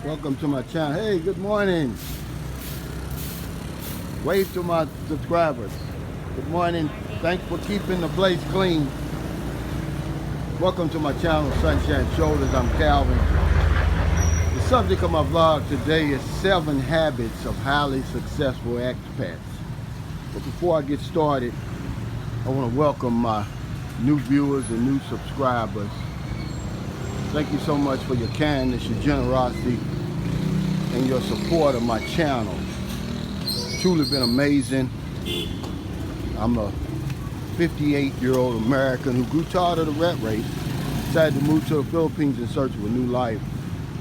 Welcome to my channel. Hey, good morning. Wave to my subscribers. Good morning. Thanks for keeping the place clean. Welcome to my channel, Sunshine Shoulders. I'm Calvin. The subject of my vlog today is 7 habits of highly successful expats. But before I get started, I want to welcome my new viewers and new subscribers. Thank you so much for your kindness, your generosity, and your support of my channel. It's truly been amazing. I'm a 58-year-old American who grew tired of the rat race, decided to move to the Philippines in search of a new life.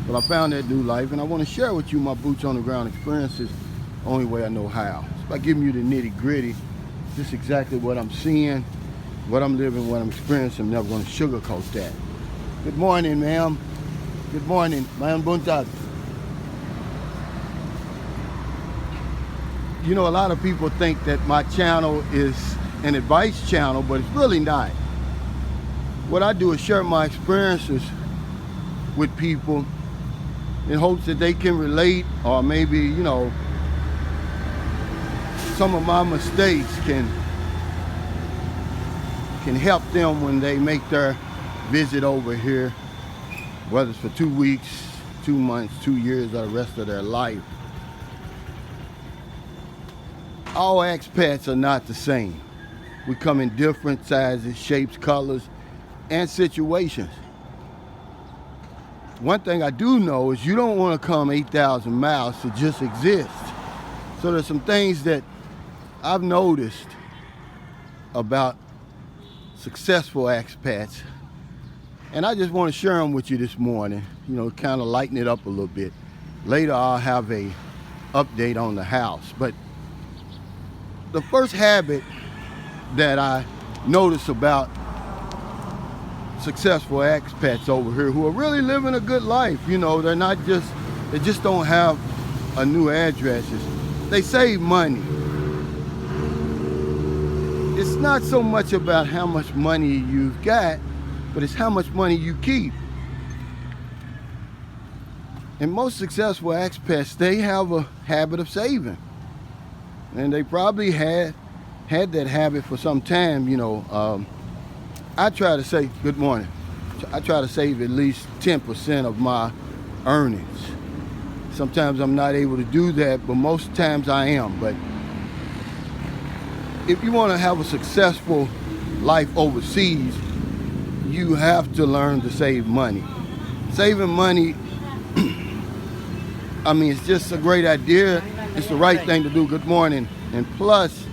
But I found that new life, and I want to share with you my boots on the ground experiences the only way I know how. It's by giving you the nitty-gritty, just exactly what I'm seeing, what I'm living, what I'm experiencing. I'm never going to sugarcoat that. Good morning, ma'am. Good morning, ma'am. Buntag. You know, a lot of people think that my channel is an advice channel, but it's really not. What I do is share my experiences with people in hopes that they can relate, or maybe, you know, some of my mistakes can help them when they make their visit over here, whether it's for 2 weeks, 2 months, 2 years, or the rest of their life. All expats are not the same. We come in different sizes, shapes, colors, and situations. One thing I do know is you don't want to come 8,000 miles to just exist. So there's some things that I've noticed about successful expats, and I just want to share them with you this morning, you know, kind of lighten it up a little bit. Later I'll have a update on the house. But the first habit that I notice about successful expats over here who are really living a good life, you know, they just don't have a new addresses. They save money. It's not so much about how much money you've got, but it's how much money you keep. And most successful expats, they have a habit of saving. And they probably had that habit for some time, you know. I try to say, good morning. I try to save at least 10% of my earnings. Sometimes I'm not able to do that, but most times I am. But if you want to have a successful life overseas, you have to learn to save money. Saving money, I mean, it's just a great idea. It's the right thing to do. Good morning. And plus,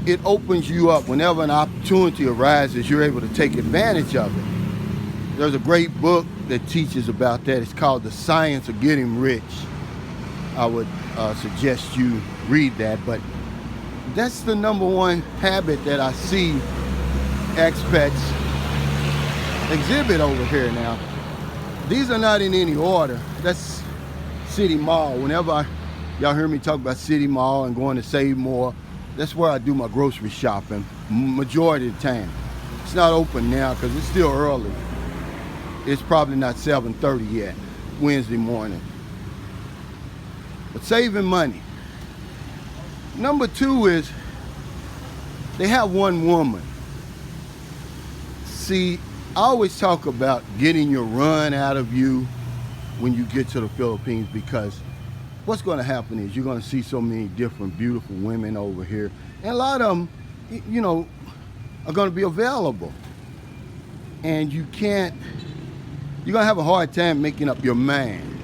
it opens you up. Whenever an opportunity arises, you're able to take advantage of it. There's a great book that teaches about that. It's called The Science of Getting Rich. I would suggest you read that. But that's the number one habit that I see expats exhibit over here now. These are not in any order. That's City Mall. Whenever y'all hear me talk about City Mall and going to save more, that's where I do my grocery shopping majority of the time. It's not open now because it's still early. It's probably not 7:30 yet, Wednesday morning. But saving money. Number 2 is they have one woman. See, I always talk about getting your run out of you when you get to the Philippines, because what's going to happen is you're going to see so many different beautiful women over here, and a lot of them, you know, are going to be available, and you're going to have a hard time making up your mind,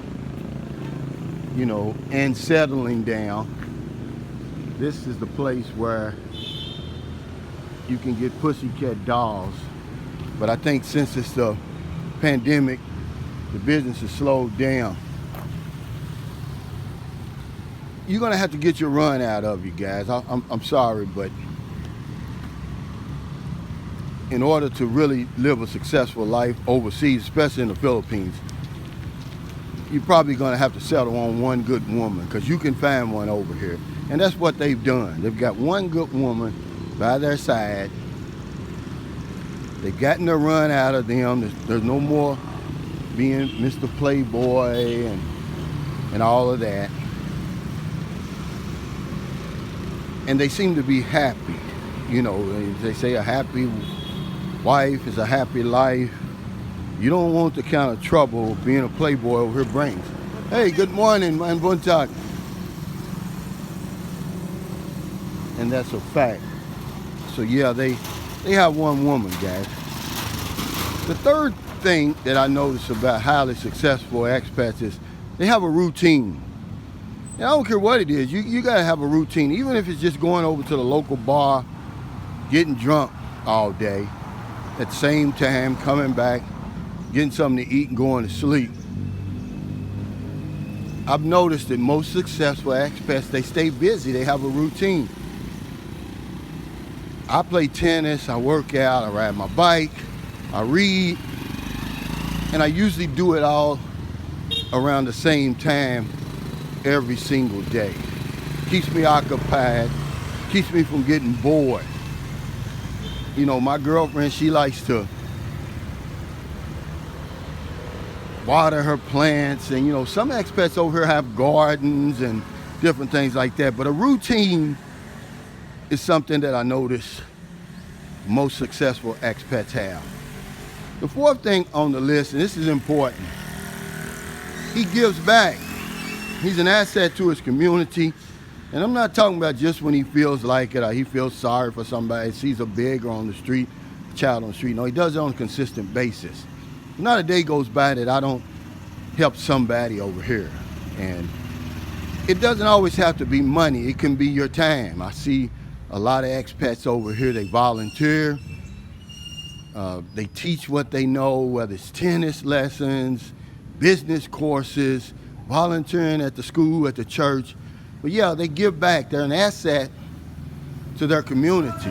you know, and settling down. This is the place where you can get pussycat dolls. But I think since it's the pandemic, the business has slowed down. You're gonna have to get your run out of you guys. I'm sorry, but in order to really live a successful life overseas, especially in the Philippines, you're probably gonna have to settle on one good woman, because you can find one over here. And that's what they've done. They've got one good woman by their side. They've gotten their run out of them. There's no more being Mr. Playboy and all of that. And they seem to be happy. You know, they say a happy wife is a happy life. You don't want the kind of trouble being a playboy over here brings. Hey, good morning, man. Bon talk. And that's a fact. So yeah, they have one woman, guys. The third thing that I notice about highly successful expats is they have a routine. And I don't care what it is, you gotta have a routine, even if it's just going over to the local bar, getting drunk all day, at the same time coming back, getting something to eat and going to sleep. I've noticed that most successful expats, they stay busy, they have a routine. I play tennis, I work out, I ride my bike, I read, and I usually do it all around the same time every single day. Keeps me occupied, keeps me from getting bored. You know, my girlfriend, she likes to water her plants, and you know, some expats over here have gardens and different things like that, but a routine is something that I notice most successful expats have. The fourth thing on the list, and this is important, he gives back. He's an asset to his community, and I'm not talking about just when he feels like it or he feels sorry for somebody, sees a beggar on the street, a child on the street. No, he does it on a consistent basis. Not a day goes by that I don't help somebody over here. And it doesn't always have to be money. It can be your time. I see a lot of expats over here, they volunteer. They teach what they know, whether it's tennis lessons, business courses, volunteering at the school, at the church. But yeah, they give back. They're an asset to their community.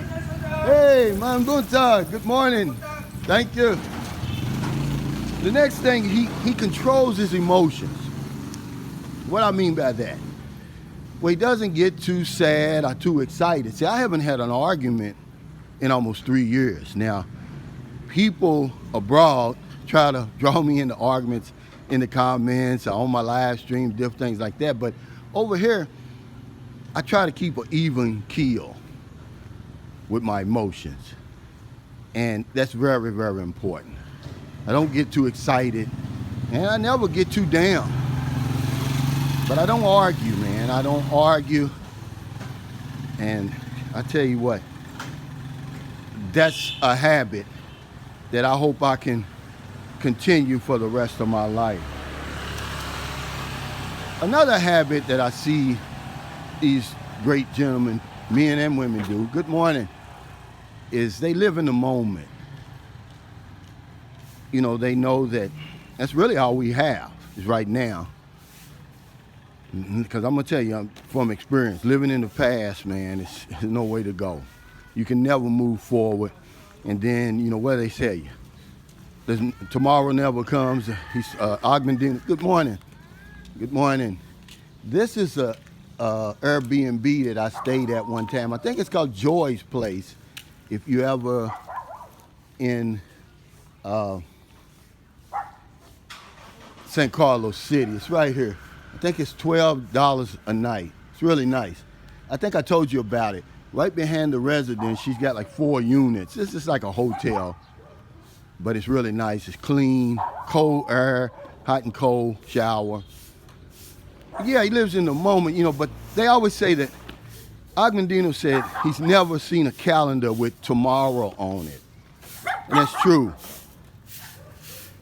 Hey, man, good morning. Thank you. The next thing, he controls his emotions. What I mean by that? Well, he doesn't get too sad or too excited. See, I haven't had an argument in almost 3 years. Now, people abroad try to draw me into arguments in the comments or on my live stream, different things like that. But over here, I try to keep an even keel with my emotions. And that's very, very important. I don't get too excited, and I never get too down. But I don't argue, man. I don't argue. And I tell you what, that's a habit that I hope I can continue for the rest of my life. Another habit that I see these great gentlemen, men and women do, good morning, is they live in the moment. You know, they know that that's really all we have is right now. Because I'm going to tell you, from experience, living in the past, man, it's no way to go. You can never move forward. And then, you know, what they say, tomorrow never comes. He's Ogden. Good morning. Good morning. This is a Airbnb that I stayed at one time. I think it's called Joy's Place. If you ever in St. Carlos City, it's right here. I think it's $12 a night. It's really nice. I think I told you about it. Right behind the residence, she's got like 4 units. This is like a hotel, but it's really nice. It's clean, cold air, hot and cold shower. Yeah, he lives in the moment, you know, but they always say that Agnandino said he's never seen a calendar with tomorrow on it. And that's true.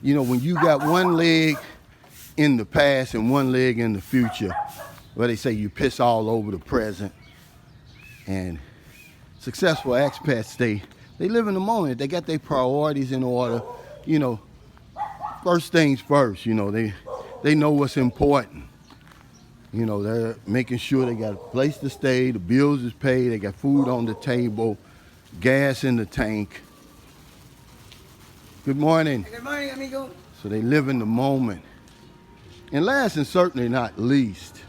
You know, when you got one leg in the past and one leg in the future, well, they say you piss all over the present. And successful expats, they live in the moment. They got their priorities in order. You know, first things first, you know, they know what's important. You know, they're making sure they got a place to stay, the bills is paid, they got food on the table, gas in the tank. Good morning. Good morning, amigo. So they live in the moment. And last and certainly not least,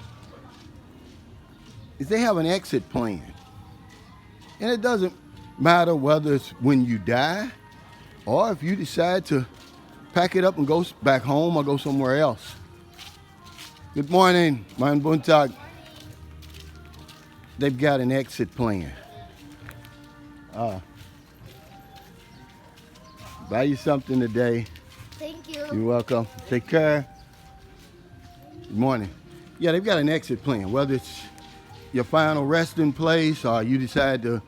is they have an exit plan. And it doesn't matter whether it's when you die or if you decide to pack it up and go back home or go somewhere else. Good morning, mein Buntag. They've got an exit plan. Buy you something today. Thank you. You're welcome. Take care. Good morning. Yeah, they've got an exit plan. Whether it's your final resting place or you decide to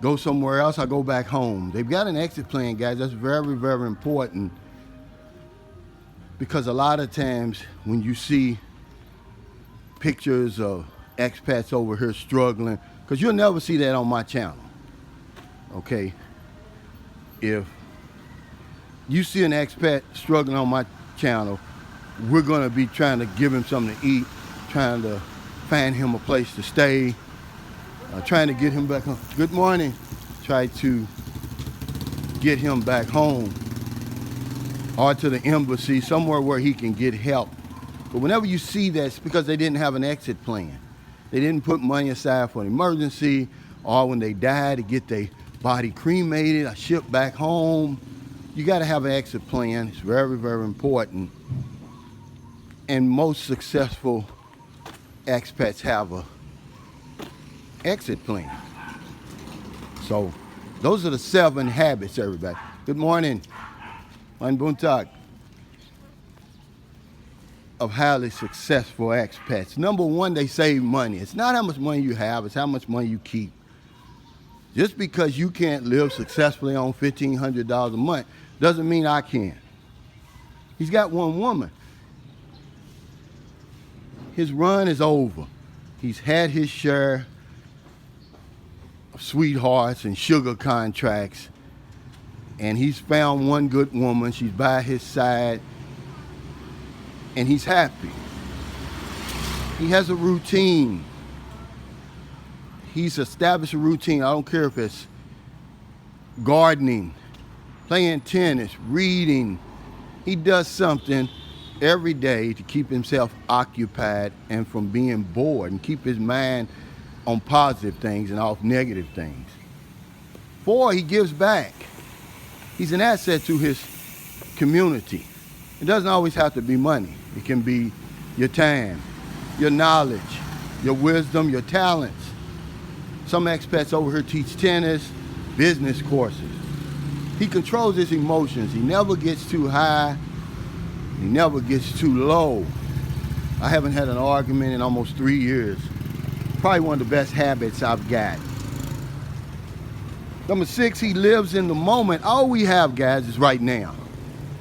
go somewhere else or go back home. They've got an exit plan, guys. That's very, very important. Because a lot of times when you see pictures of expats over here struggling, because you'll never see that on my channel. Okay? If you see an expat struggling on my channel, we're going to be trying to give him something to eat, trying to find him a place to stay, trying to get him back home. Good morning. Try to get him back home or to the embassy, somewhere where he can get help. But whenever you see that, it's because they didn't have an exit plan. They didn't put money aside for an emergency or when they die to get their body cremated or shipped back home. You got to have an exit plan. It's very, very important. And most successful expats have a exit plan. So those are the 7 habits, everybody. Good morning. Mein Buntag. Of highly successful expats. Number 1, they save money. It's not how much money you have, it's how much money you keep. Just because you can't live successfully on $1,500 a month doesn't mean I can. He's got 1 woman. His run is over. He's had his share of sweethearts and sugar contracts, and he's found 1 good woman. She's by his side, and he's happy. He has a routine. He's established a routine. I don't care if it's gardening, playing tennis, reading. He does something every day to keep himself occupied and from being bored, and keep his mind on positive things and off negative things. 4, he gives back. He's an asset to his community. It doesn't always have to be money. It can be your time, your knowledge, your wisdom, your talents. Some expats over here teach tennis, business courses. He controls his emotions. He never gets too high. He never gets too low. I haven't had an argument in almost 3 years. Probably one of the best habits I've got. Number 6, he lives in the moment. All we have, guys, is right now.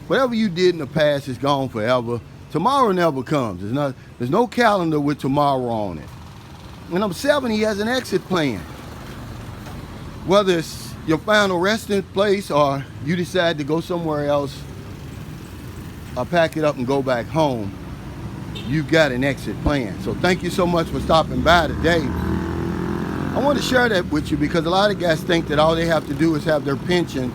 Whatever you did in the past is gone forever. Tomorrow never comes. There's no calendar with tomorrow on it. And number 7, he has an exit plan. Whether it's your final resting place or you decide to go somewhere else or pack it up and go back home, you've got an exit plan. So thank you so much for stopping by today. I want to share that with you because a lot of guys think that all they have to do is have their pension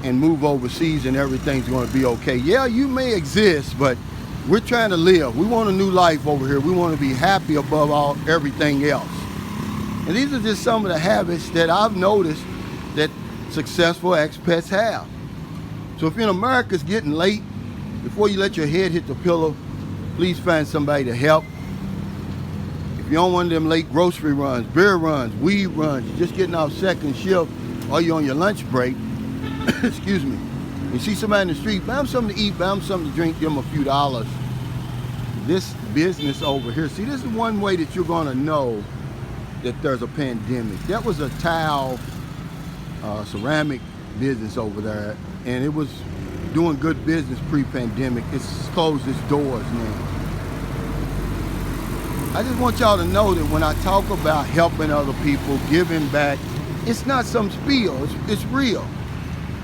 and move overseas and everything's going to be okay. Yeah, you may exist, but we're trying to live. We want a new life over here. We want to be happy above everything else. And these are just some of the habits that I've noticed that successful expats have. So if in America it's getting late, before you let your head hit the pillow, please find somebody to help. If you're on one of them late grocery runs, beer runs, weed runs, you're just getting off second shift, or you're on your lunch break, excuse me, you see somebody in the street, buy them something to eat, buy them something to drink, give them a few dollars. This business over here, see, this is one way that you're going to know that there's a pandemic. That was a tile, ceramic business over there, and it was doing good business pre-pandemic. It's closed its doors now. I just want y'all to know that when I talk about helping other people, giving back, it's not some spiel, it's real.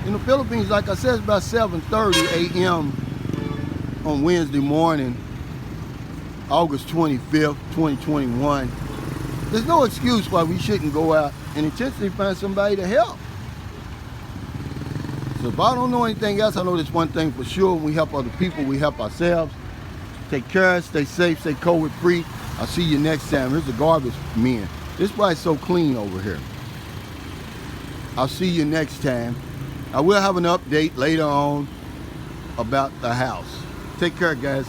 In the Philippines, like I said, it's about 7:30 a.m. on Wednesday morning, August 25th, 2021. There's no excuse why we shouldn't go out and intentionally find somebody to help. So if I don't know anything else, I know this one thing for sure. When we help other people, we help ourselves. Take care, stay safe, stay COVID free. I'll see you next time. Here's the garbage men. This is why it's so clean over here. I'll see you next time. I will have an update later on about the house. Take care, guys.